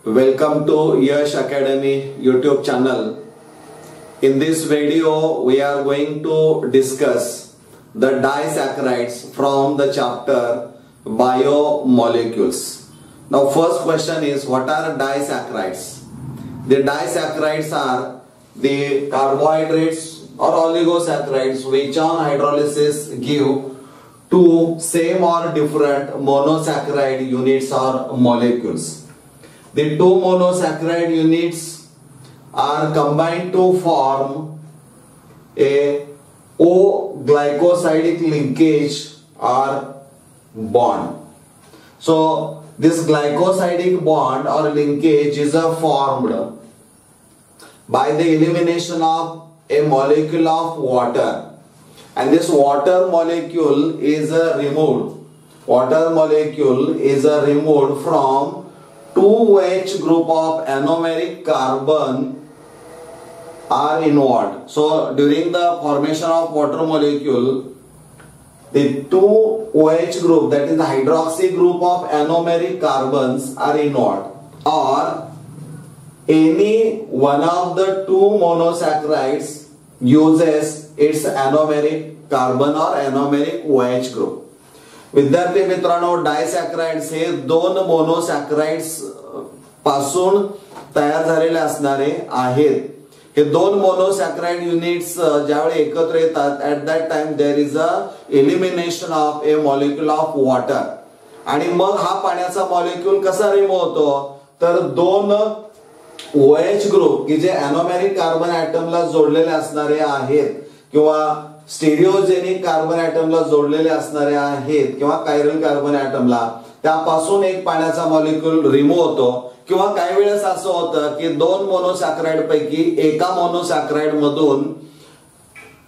Welcome to Yash Academy YouTube channel. In this video, we are going to discuss the disaccharides from the chapter Biomolecules. Now, first question is, what are disaccharides? The disaccharides are the carbohydrates or oligosaccharides which on hydrolysis give two same or different monosaccharide units or molecules. The two monosaccharide units are combined to form a O-glycosidic linkage or bond. So this glycosidic bond or linkage is formed by the elimination of a molecule of water, and this water molecule is removed. Water molecule is removed from 2H group of anomeric carbon are involved. So during the formation of water molecule, the 2OH group, that is the hydroxy group of anomeric carbons are involved, or any one of the two monosaccharides uses its anomeric carbon or anomeric OH group. विद्यार्थी मित्रांनो, डायसॅक्राइड्स हे दोन मोनोसॅक्राइड्स पासून तयार झालेले असणारे आहेत. हे दोन मोनोसॅक्राइड units ज्यावेळी एकत्र येतात, at that time there is a elimination of a molecule of water, आणि मग हा पाण्याचा मॉलिक्यूल कसा रिमूव्ह होतो, तर दोन OH ग्रुप की जे अॅनोमेरिक कार्बन ऍटमला जोडलेले असणारे आहेत किंवा स्टिरियोजेनिक कार्बन ऍटमला जोडलेले असणारे आहेत किंवा कायरल कार्बन ऍटमला, त्यापासून एक पाण्याचा मॉलिक्यूल रिमूव्ह होतो. किंवा काही वेळेस असं होतं की दोन मोनोसॅक्राइड पैकी एका मोनोसॅक्राइड मधून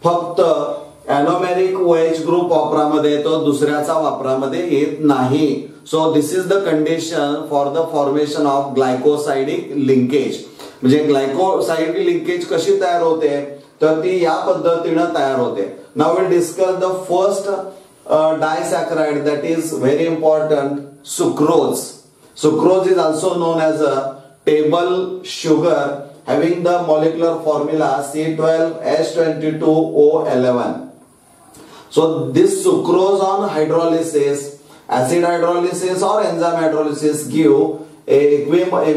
फक्त अॅनोमेरिक OH ग्रुप वापरामध्ये येतो, दुसऱ्याचा वापरामध्ये येत नाही. So this is the condition for the formation of glycosidic linkage. म्हणजे ग्लायकोसाइडिक लिंकेज कशी तयार होते, तर ती या पद्धतीने तयार होते. Now will discuss the first disaccharide, that is very important, sucrose. Sucrose is also known as a table sugar having the molecular formula C12H22O11. So this sucrose on hydrolysis, acid hydrolysis or enzyme hydrolysis give a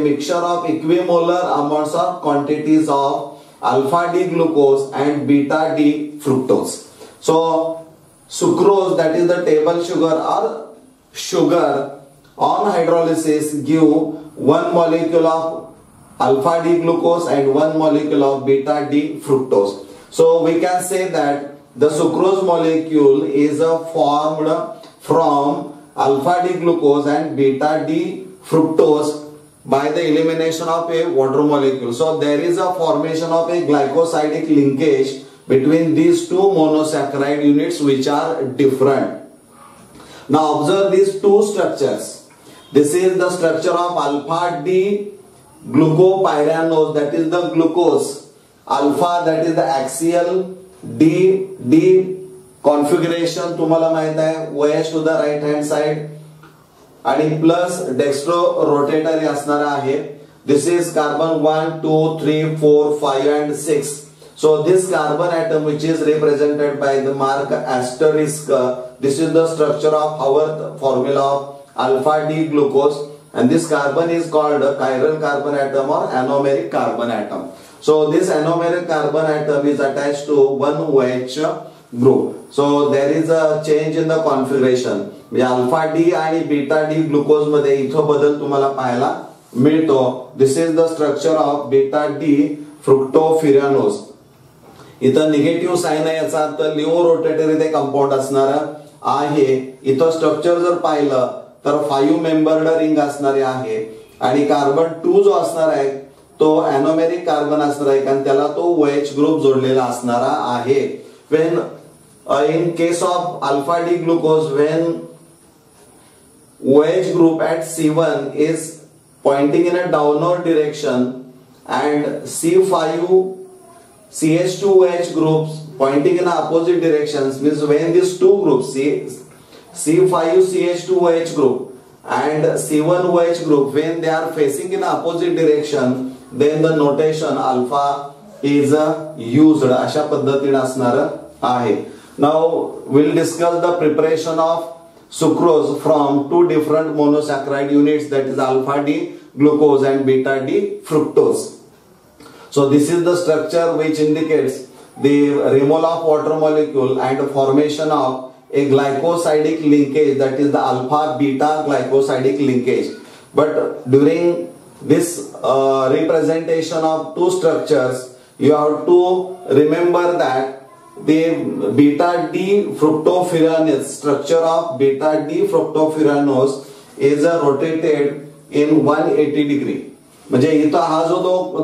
mixture of equimolar amounts or quantities of alpha D glucose and beta D fructose. So sucrose, that is the table sugar or sugar on hydrolysis, give one molecule of alpha D glucose and one molecule of beta D fructose. So we can say that the sucrose molecule is formed from alpha D glucose and beta D fructose by the elimination of a water molecule. So there is a formation of a glycosidic linkage between these two monosaccharide units which are different. Now observe these two structures. This is the structure of alpha D glucopyranose, that is the glucose. Alpha, that is the axial, D configuration तुम्हाला माहित आहे, OH to the right hand side, आणि plus dextro rotatory असणार आहे. This is carbon 1 2 3 4 5 and 6. So this carbon atom which is represented by the mark asterisk, this is the structure of Haworth formula of alpha D glucose, and this carbon is called a chiral carbon atom or anomeric carbon atom. So this anomeric carbon atom is attached to one OH group. So there is a change in the configuration. म्हणजे alpha D आणि beta D glucose मध्ये इथं बदल तुम्हाला पाहायला मिळतो. This is the structure of beta D fructofuranose. इथं negative sign आहे, याचा अर्थ लिओ रोटेटरी ते कंपाऊंड असणार आहे. इथं स्ट्रक्चर जर पाहिलं तर 5 मेंबर्ड रिंग असणारे आहे, आणि कार्बन 2 जो असणार आहे तो अॅनोमेरिक कार्बन असणार आहे, कारण त्याला तो OH ग्रुप जोडलेला असणार आहे. When in case of alpha D glucose, when OH group at C1 is pointing in a downward direction and C5 CH2OH groups pointing in opposite directions, means when these two groups C5CH2OH group and C1OH group, when they are facing in opposite direction, then the notation alpha is used. अशा पद्धतीने असणार आहे. Now we'll discuss the preparation of sucrose from two different monosaccharide units, that is alpha D glucose and beta D fructose. So this is the structure which indicates the removal of water molecule and formation of a glycosidic linkage, that is the alpha beta glycosidic linkage. But during this representation of two structures, you have to remember that the beta D fructofuranose, structure of beta D fructofuranose is rotated in 180 degree. म्हणजे इथं हा जो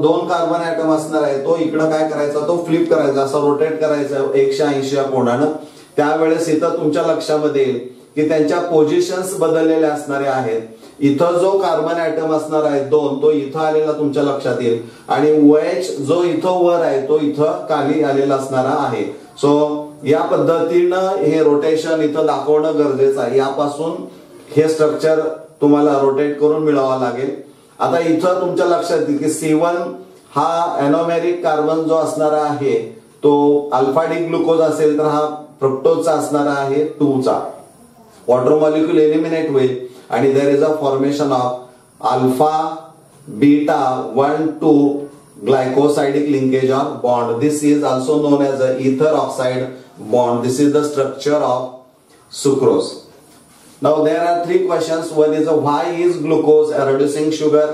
दोन carbon atom असणार आहे तो इकडं काय करायचा, तो फ्लिप करायचा, असं रोटेट करायचा 180 या कोणानं. त्यावेळेस इथं तुमच्या लक्षामध्ये येईल की त्यांच्या पोझिशन्स बदललेल्या असणारे आहेत. इथं जो कार्बन ऍटम असणार आहे 2, तो इथं आलेला तुमच्या लक्षात येईल आणि OH जो इथं वर आहे तो इथं खाली आलेला असणार आहे. सो या पद्धतीनं हे रोटेशन इथं दाखवणं गरजेचं आहे. यापासून हे स्ट्रक्चर तुम्हाला रोटेट करून मिळवावं लागेल. आता इथं तुमच्या लक्षात येईल की C1 हा एनोमेरिक कार्बन जो असणार आहे तो अल्फा डी ग्लुकोज असेल तर हा फ्रुक्टोजचा असणार आहे 2 चा. वॉटर मॉलिक्यूल एलिमिनेट होईल आणि there is a formation of alpha beta 1,2 glycosidic linkage or bond. This is also known as a ether oxide bond. This is the structure of sucrose. Now there are 3 questions. One is why is glucose a reducing sugar?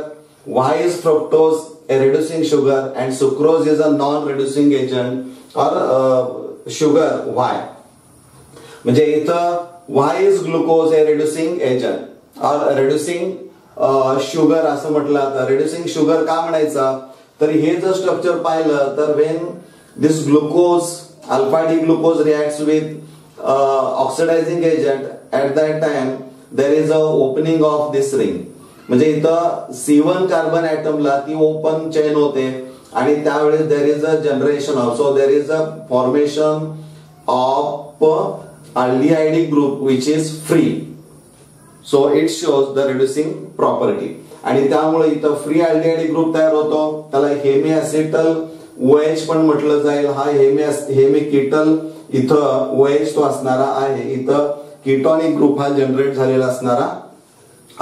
Why is fructose a reducing sugar? And sucrose is a non-reducing agent or sugar. Why? म्हणजे इथं why is glucose a reducing agent or reducing sugar असं म्हटलं जातं. reducing sugar का म्हणायचं, तर हे जर structure पाहिलं तर when this glucose alpha D glucose reacts with oxidizing agent, at that time there is a opening of this ring. म्हणजे इथं C1 कार्बन ऍटमला ती ओपन चेन होते आणि त्यावेळेस there is a generation of, so there is a formation of aldehyde group which is free. So it shows the reducing property. आणि त्यामुळे इथं free aldehyde group तयार होतो, त्याला हेमी ऍसिटल OH पण म्हटलं जाईल. हा हेमी कीटल इथं OH तो असणारा आहे. इथं कीटोनिक ग्रुप हा जनरेट झालेला असणारा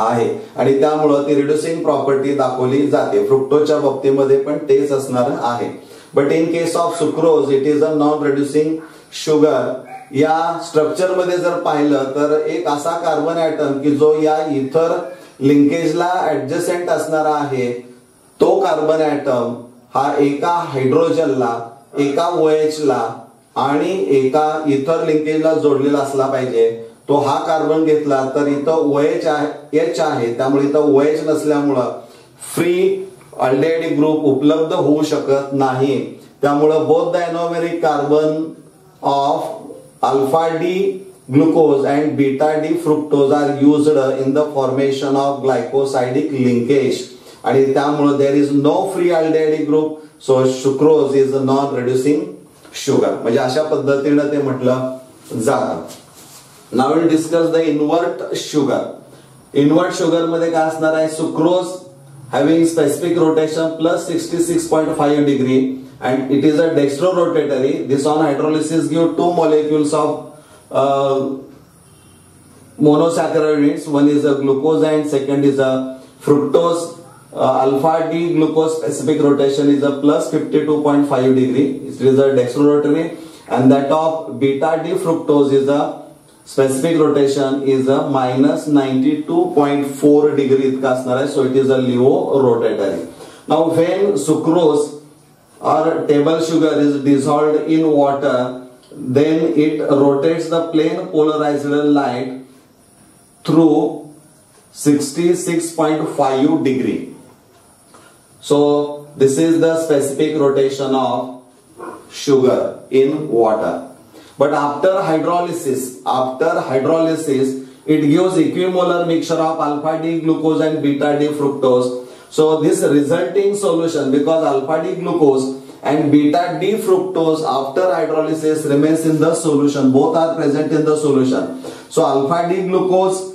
आहे आणि त्यामुळे ती रिड्युसिंग प्रॉपर्टी दाखवली जाते. फ्रुक्टोजच्या बाबतीमध्ये पण तेच असणार आहे. But in case of sucrose it is a non reducing sugar. या स्ट्रक्चर मध्ये जर पाहिलं तर एक असा कार्बन ऍटम की जो या इथर लिंकेजला ऍडजसेंट असणारा आहे, तो कार्बन ऍटम हा एका हायड्रोजनला, एका OH ला आणि एका इथर लिंकेजला जोडलेला असला पाहिजे. तो हा कार्बन घेतला तर इथं OH H आहे, त्यामुळे इथं OH नसल्यामुळं फ्री अल्डिहाइड ग्रुप उपलब्ध होऊ शकत नाही. त्यामुळं both the anomeric carbon of alpha D glucose and beta D fructose are used in the formation of glycosidic linkage आणि त्यामुळे there is no free aldehyde group, so sucrose is a non reducing sugar. म्हणजे अशा पद्धतीने ते म्हटलं जातं. Now we'll discuss the invert sugar. Invert sugar मध्ये काय असणार आहे, sucrose having specific rotation plus 66.5 degree and it is a dextrorotatory. This on hydrolysis give 2 molecules of monosaccharide units. One is a glucose and second is a fructose. Alpha D glucose specific rotation is a plus 52.5 degree. It is a dextrorotatory, and that of beta D fructose is a specific rotation is a minus 92.4 degree इतका असणार आहे. So it is a levorotatory. Now when sucrose or table sugar is dissolved in water, then it rotates the plane polarized light through 66.5 degree. So this is the specific rotation of sugar in water. But after hydrolysis, it gives equimolar mixture of alpha D glucose and beta D fructose. So this resulting solution, because alpha D glucose and beta D fructose after hydrolysis remains in the solution, both are present in the solution. So alpha D glucose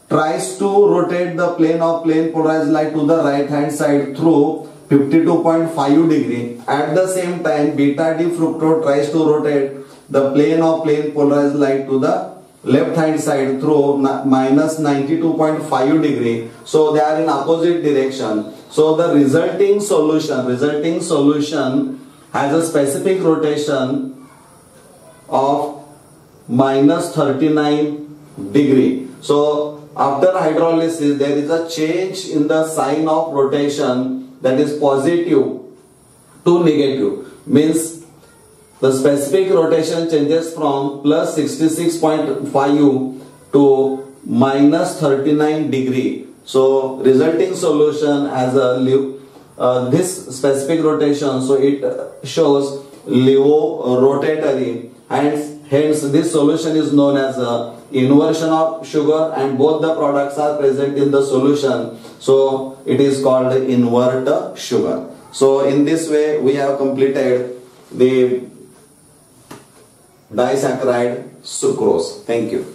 tries to rotate the plane of plane polarized light to the right hand side through 52.5 degree. At the same time, beta D fructose tries to rotate the plane of plane polarized light to the left hand side through minus 92.5 degree. So they are in opposite direction. So the resulting solution has a specific rotation of minus 39 degree. So after hydrolysis, there is a change in the sign of rotation, that is positive to negative. Means the specific rotation changes from plus 66.5 to minus 39 degree. So resulting solution has a this specific rotation, so it shows levorotatory, and hence this solution is known as a inversion of sugar, and both the products are present in the solution, so it is called invert sugar. So in this way we have completed the disaccharide sucrose. Thank you.